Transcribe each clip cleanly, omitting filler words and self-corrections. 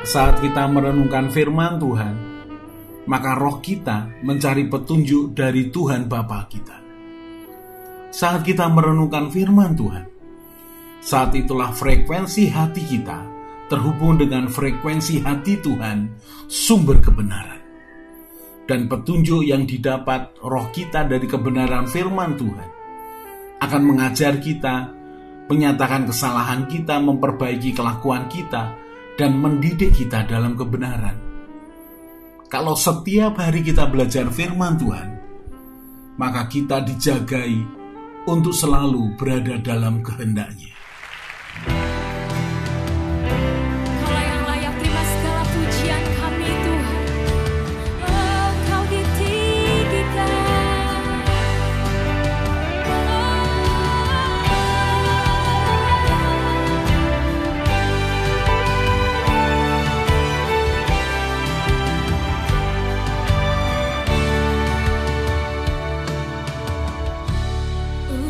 Saat kita merenungkan firman Tuhan, maka roh kita mencari petunjuk dari Tuhan Bapa kita. Saat kita merenungkan firman Tuhan, saat itulah frekuensi hati kita terhubung dengan frekuensi hati Tuhan, sumber kebenaran. Dan petunjuk yang didapat roh kita dari kebenaran firman Tuhan akan mengajar kita, menyatakan kesalahan kita, memperbaiki kelakuan kita, dan mendidik kita dalam kebenaran. Kalau setiap hari kita belajar firman Tuhan, maka kita dijagai untuk selalu berada dalam kehendak-Nya. Kaulah yang layak terima segala pujian kami Tuhan. Oh, Kau ditinggikan.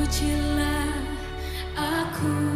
Ujilah aku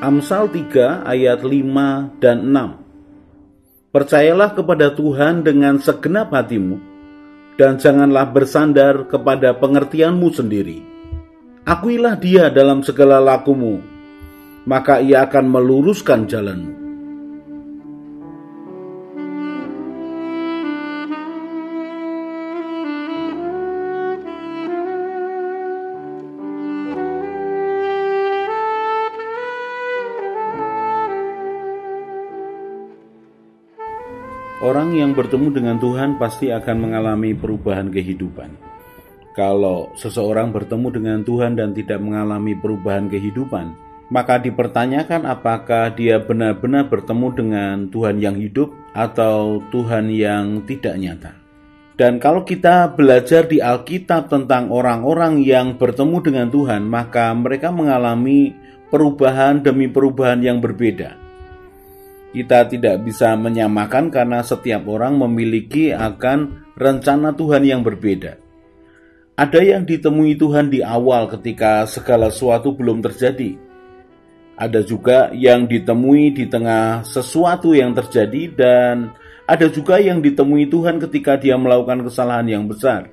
Amsal 3 ayat 5 dan 6. Percayalah kepada Tuhan dengan segenap hatimu, dan janganlah bersandar kepada pengertianmu sendiri. Akuilah Dia dalam segala lakumu, maka Ia akan meluruskan jalanmu. Orang yang bertemu dengan Tuhan pasti akan mengalami perubahan kehidupan. Kalau seseorang bertemu dengan Tuhan dan tidak mengalami perubahan kehidupan, maka dipertanyakan apakah dia benar-benar bertemu dengan Tuhan yang hidup atau Tuhan yang tidak nyata. Dan kalau kita belajar di Alkitab tentang orang-orang yang bertemu dengan Tuhan, maka mereka mengalami perubahan demi perubahan yang berbeda. Kita tidak bisa menyamakan karena setiap orang memiliki akan rencana Tuhan yang berbeda. Ada yang ditemui Tuhan di awal ketika segala sesuatu belum terjadi. Ada juga yang ditemui di tengah sesuatu yang terjadi, dan ada juga yang ditemui Tuhan ketika dia melakukan kesalahan yang besar.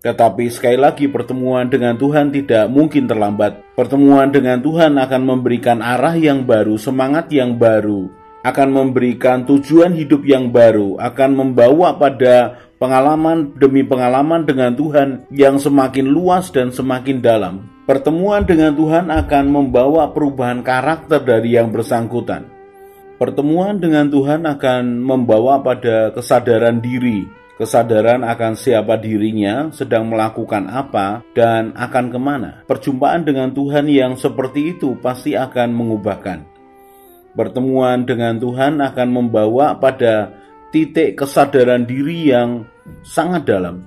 Tetapi sekali lagi, pertemuan dengan Tuhan tidak mungkin terlambat. Pertemuan dengan Tuhan akan memberikan arah yang baru, semangat yang baru, akan memberikan tujuan hidup yang baru, akan membawa pada pengalaman demi pengalaman dengan Tuhan yang semakin luas dan semakin dalam. Pertemuan dengan Tuhan akan membawa perubahan karakter dari yang bersangkutan. Pertemuan dengan Tuhan akan membawa pada kesadaran diri, kesadaran akan siapa dirinya, sedang melakukan apa, dan akan kemana. Perjumpaan dengan Tuhan yang seperti itu pasti akan mengubahkan. Pertemuan dengan Tuhan akan membawa pada titik kesadaran diri yang sangat dalam.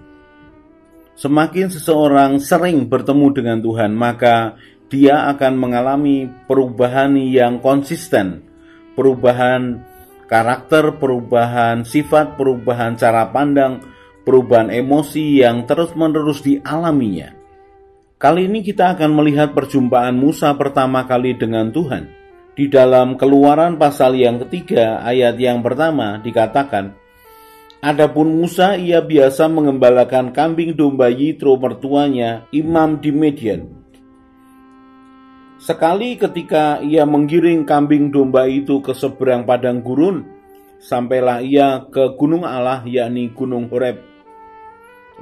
Semakin seseorang sering bertemu dengan Tuhan, maka dia akan mengalami perubahan yang konsisten, perubahan karakter, perubahan sifat, perubahan cara pandang, perubahan emosi yang terus-menerus dialaminya. Kali ini kita akan melihat perjumpaan Musa pertama kali dengan Tuhan. Di dalam Keluaran pasal yang ketiga ayat yang pertama dikatakan, adapun Musa ia biasa mengembalakan kambing domba Yitro mertuanya, imam di Midian. Sekali ketika ia menggiring kambing domba itu ke seberang padang gurun, sampailah ia ke gunung Allah, yakni Gunung Horeb.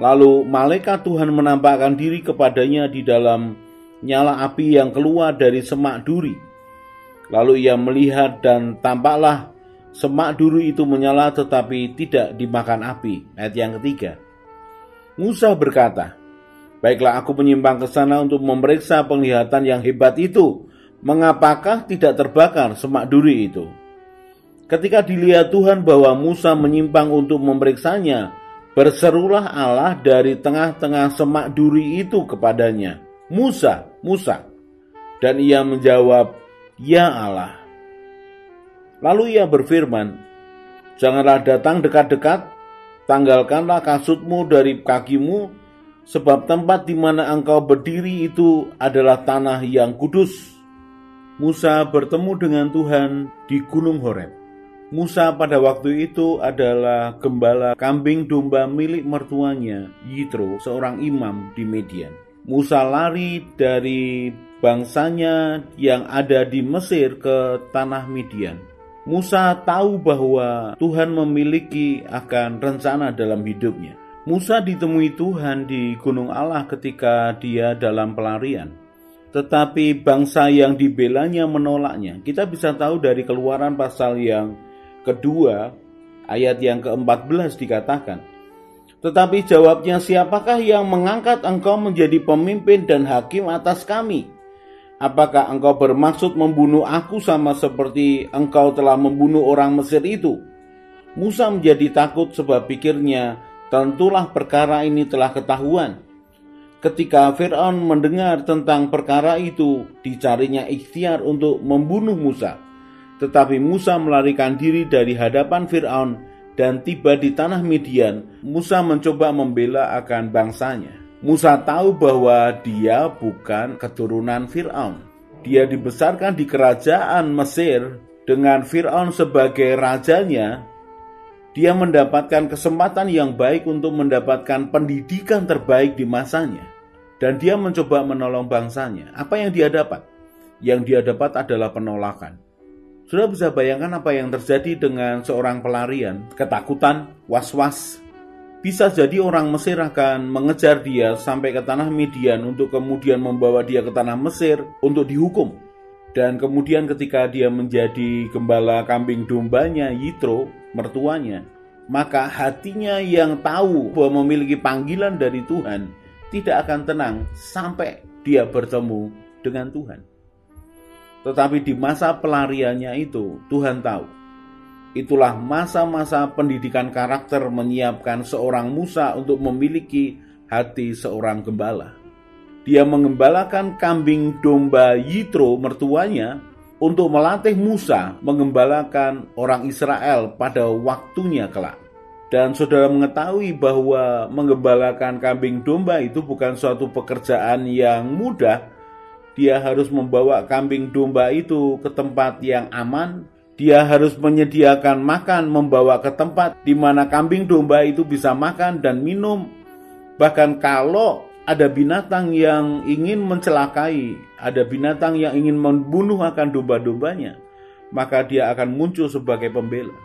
Lalu malaikat Tuhan menampakkan diri kepadanya di dalam nyala api yang keluar dari semak duri. Lalu ia melihat dan tampaklah semak duri itu menyala tetapi tidak dimakan api. Ayat yang ketiga. Musa berkata, baiklah aku menyimpang ke sana untuk memeriksa penglihatan yang hebat itu. Mengapakah tidak terbakar semak duri itu? Ketika dilihat Tuhan bahwa Musa menyimpang untuk memeriksanya, berserulah Allah dari tengah-tengah semak duri itu kepadanya, Musa, Musa. Dan ia menjawab, ya Allah. Lalu ia berfirman, janganlah datang dekat-dekat, tanggalkanlah kasutmu dari kakimu, sebab tempat di mana engkau berdiri itu adalah tanah yang kudus. Musa bertemu dengan Tuhan di Gunung Horeb. Musa pada waktu itu adalah gembala kambing domba milik mertuanya, Yitro, seorang imam di Midian. Musa lari dari bangsanya yang ada di Mesir ke tanah Midian. Musa tahu bahwa Tuhan memiliki akan rencana dalam hidupnya. Musa ditemui Tuhan di Gunung Allah ketika dia dalam pelarian. Tetapi bangsa yang dibelanya menolaknya. Kita bisa tahu dari Keluaran pasal yang kedua, ayat yang ke-14 dikatakan, tetapi jawabnya, siapakah yang mengangkat engkau menjadi pemimpin dan hakim atas kami? Apakah engkau bermaksud membunuh aku sama seperti engkau telah membunuh orang Mesir itu? Musa menjadi takut sebab pikirnya, tentulah perkara ini telah ketahuan. Ketika Fir'aun mendengar tentang perkara itu, dicarinya ikhtiar untuk membunuh Musa. Tetapi Musa melarikan diri dari hadapan Fir'aun dan tiba di tanah Midian. Musa mencoba membela akan bangsanya. Musa tahu bahwa dia bukan keturunan Fir'aun. Dia dibesarkan di kerajaan Mesir dengan Fir'aun sebagai rajanya. Dia mendapatkan kesempatan yang baik untuk mendapatkan pendidikan terbaik di masanya. Dan dia mencoba menolong bangsanya. Apa yang dia dapat? Yang dia dapat adalah penolakan. Sudah bisa bayangkan apa yang terjadi dengan seorang pelarian? Ketakutan, was-was. Bisa jadi orang Mesir akan mengejar dia sampai ke tanah Midian untuk kemudian membawa dia ke tanah Mesir untuk dihukum. Dan kemudian ketika dia menjadi gembala kambing dombanya Yitro, mertuanya, maka hatinya yang tahu bahwa memiliki panggilan dari Tuhan tidak akan tenang sampai dia bertemu dengan Tuhan. Tetapi di masa pelariannya itu, Tuhan tahu. Itulah masa-masa pendidikan karakter menyiapkan seorang Musa untuk memiliki hati seorang gembala. Dia mengembalakan kambing domba Yitro mertuanya untuk melatih Musa mengembalakan orang Israel pada waktunya kelak. Dan saudara mengetahui bahwa menggembalakan kambing domba itu bukan suatu pekerjaan yang mudah. Dia harus membawa kambing domba itu ke tempat yang aman. Dia harus menyediakan makan, membawa ke tempat di mana kambing domba itu bisa makan dan minum. Bahkan kalau ada binatang yang ingin mencelakai, ada binatang yang ingin membunuh akan domba-dombanya, maka dia akan muncul sebagai pembela.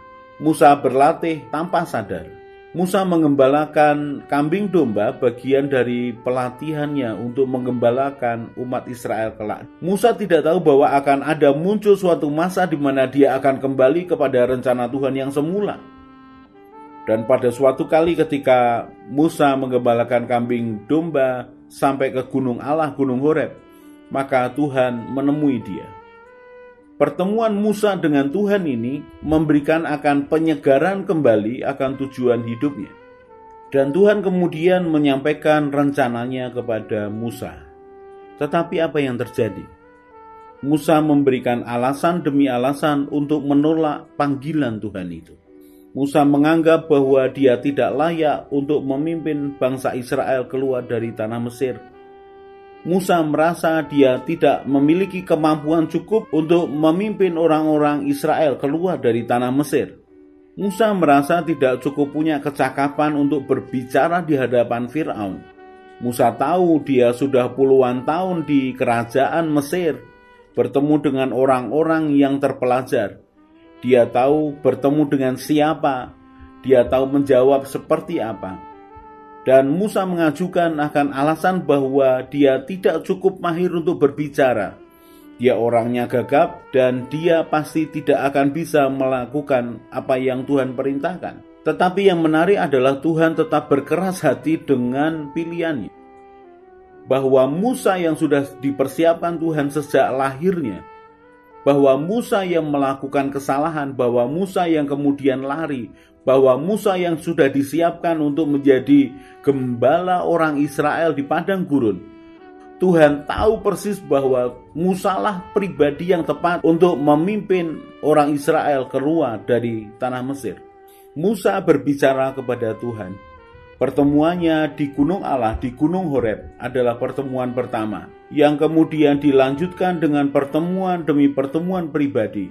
Musa berlatih tanpa sadar. Musa mengembalakan kambing domba bagian dari pelatihannya untuk mengembalakan umat Israel kelak. Musa tidak tahu bahwa akan ada muncul suatu masa di mana dia akan kembali kepada rencana Tuhan yang semula. Dan pada suatu kali ketika Musa menggembalakan kambing domba sampai ke gunung Allah, Gunung Horeb, maka Tuhan menemui dia. Pertemuan Musa dengan Tuhan ini memberikan akan penyegaran kembali akan tujuan hidupnya. Dan Tuhan kemudian menyampaikan rencananya kepada Musa. Tetapi apa yang terjadi? Musa memberikan alasan demi alasan untuk menolak panggilan Tuhan itu. Musa menganggap bahwa dia tidak layak untuk memimpin bangsa Israel keluar dari tanah Mesir. Musa merasa dia tidak memiliki kemampuan cukup untuk memimpin orang-orang Israel keluar dari tanah Mesir. Musa merasa tidak cukup punya kecakapan untuk berbicara di hadapan Fir'aun. Musa tahu dia sudah puluhan tahun di kerajaan Mesir, bertemu dengan orang-orang yang terpelajar. Dia tahu bertemu dengan siapa, dia tahu menjawab seperti apa. Dan Musa mengajukan akan alasan bahwa dia tidak cukup mahir untuk berbicara. Dia orangnya gagap dan dia pasti tidak akan bisa melakukan apa yang Tuhan perintahkan. Tetapi yang menarik adalah Tuhan tetap berkeras hati dengan pilihannya. Bahwa Musa yang sudah dipersiapkan Tuhan sejak lahirnya, bahwa Musa yang melakukan kesalahan, bahwa Musa yang kemudian lari, bahwa Musa yang sudah disiapkan untuk menjadi gembala orang Israel di padang gurun. Tuhan tahu persis bahwa Musa lah pribadi yang tepat untuk memimpin orang Israel keluar dari tanah Mesir. Musa berbicara kepada Tuhan. Pertemuannya di Gunung Allah, di Gunung Horeb adalah pertemuan pertama, yang kemudian dilanjutkan dengan pertemuan demi pertemuan pribadi,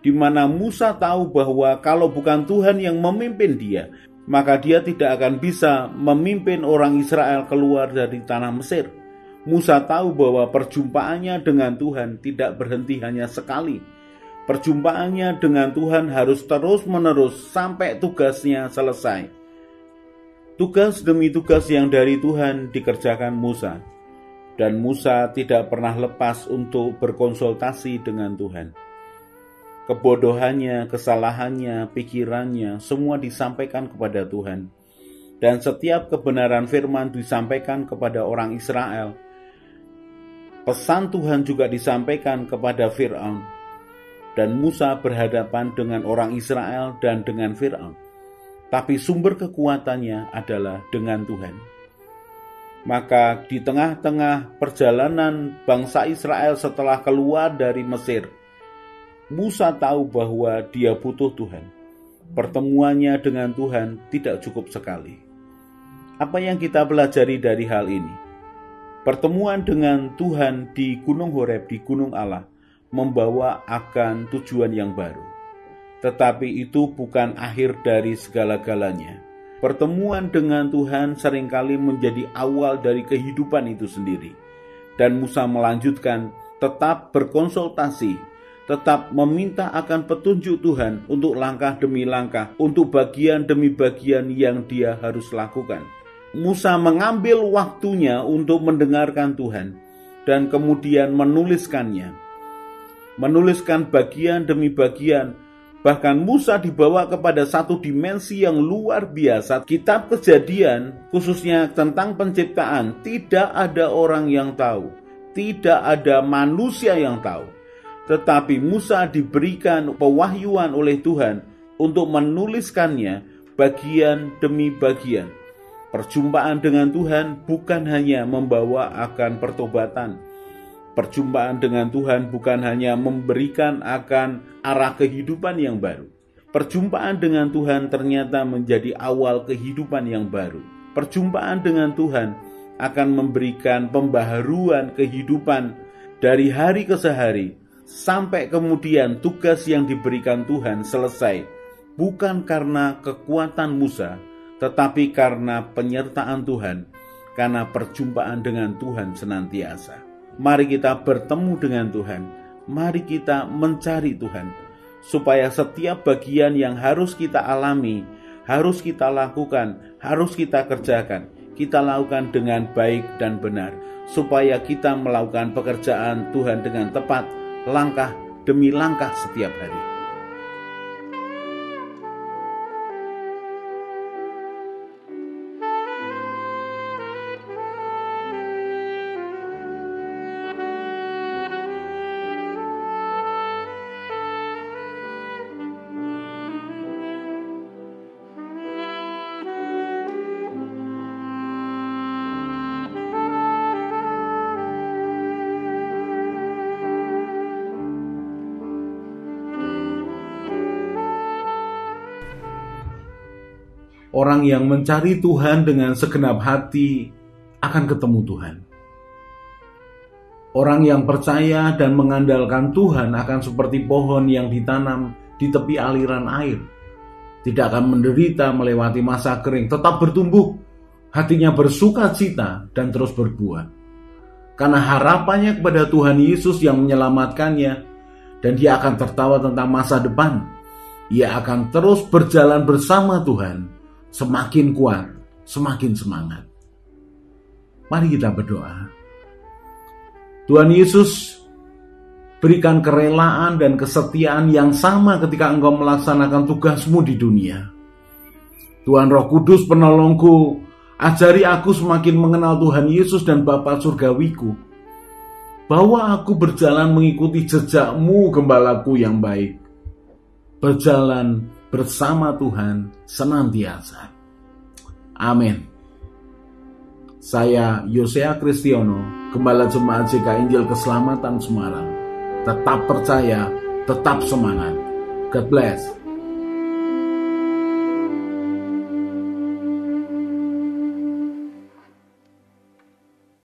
di mana Musa tahu bahwa kalau bukan Tuhan yang memimpin dia, maka dia tidak akan bisa memimpin orang Israel keluar dari tanah Mesir. Musa tahu bahwa perjumpaannya dengan Tuhan tidak berhenti hanya sekali. Perjumpaannya dengan Tuhan harus terus-menerus sampai tugasnya selesai. Tugas demi tugas yang dari Tuhan dikerjakan Musa. Dan Musa tidak pernah lepas untuk berkonsultasi dengan Tuhan. Kebodohannya, kesalahannya, pikirannya, semua disampaikan kepada Tuhan. Dan setiap kebenaran firman disampaikan kepada orang Israel. Pesan Tuhan juga disampaikan kepada Fir'aun. Dan Musa berhadapan dengan orang Israel dan dengan Fir'aun. Tapi sumber kekuatannya adalah dengan Tuhan. Maka di tengah-tengah perjalanan bangsa Israel setelah keluar dari Mesir, Musa tahu bahwa dia butuh Tuhan. Pertemuannya dengan Tuhan tidak cukup sekali. Apa yang kita pelajari dari hal ini? Pertemuan dengan Tuhan di Gunung Horeb, di Gunung Allah, membawa akan tujuan yang baru. Tetapi itu bukan akhir dari segala-galanya. Pertemuan dengan Tuhan seringkali menjadi awal dari kehidupan itu sendiri. Dan Musa melanjutkan, tetap berkonsultasi, tetap meminta akan petunjuk Tuhan untuk langkah demi langkah, untuk bagian demi bagian yang dia harus lakukan. Musa mengambil waktunya untuk mendengarkan Tuhan dan kemudian menuliskannya. Menuliskan bagian demi bagian. Bahkan Musa dibawa kepada satu dimensi yang luar biasa. Kitab Kejadian, khususnya tentang penciptaan, tidak ada orang yang tahu. Tidak ada manusia yang tahu. Tetapi Musa diberikan pewahyuan oleh Tuhan untuk menuliskannya bagian demi bagian. Perjumpaan dengan Tuhan bukan hanya membawa akan pertobatan. Perjumpaan dengan Tuhan bukan hanya memberikan akan arah kehidupan yang baru. Perjumpaan dengan Tuhan ternyata menjadi awal kehidupan yang baru. Perjumpaan dengan Tuhan akan memberikan pembaharuan kehidupan dari hari ke hari, sampai kemudian tugas yang diberikan Tuhan selesai. Bukan karena kekuatan Musa, tetapi karena penyertaan Tuhan, karena perjumpaan dengan Tuhan senantiasa. Mari kita bertemu dengan Tuhan, mari kita mencari Tuhan, supaya setiap bagian yang harus kita alami, harus kita lakukan, harus kita kerjakan, kita lakukan dengan baik dan benar, supaya kita melakukan pekerjaan Tuhan dengan tepat, langkah demi langkah setiap hari. Orang yang mencari Tuhan dengan segenap hati akan ketemu Tuhan. Orang yang percaya dan mengandalkan Tuhan akan seperti pohon yang ditanam di tepi aliran air. Tidak akan menderita melewati masa kering, tetap bertumbuh, hatinya bersuka cita dan terus berbuah. Karena harapannya kepada Tuhan Yesus yang menyelamatkannya, dan dia akan tertawa tentang masa depan. Ia akan terus berjalan bersama Tuhan, semakin kuat, semakin semangat. Mari kita berdoa. Tuhan Yesus, berikan kerelaan dan kesetiaan yang sama ketika Engkau melaksanakan tugasmu di dunia. Tuhan Roh Kudus penolongku, ajari aku semakin mengenal Tuhan Yesus dan Bapa Surgawiku. Bawa aku berjalan mengikuti jejak-Mu, Gembalaku yang baik. Berjalan bersama Tuhan senantiasa. Amin. Saya Yosea Kristiono, Gembala Jemaat JK Injil Keselamatan Semarang. Tetap percaya, tetap semangat. God bless.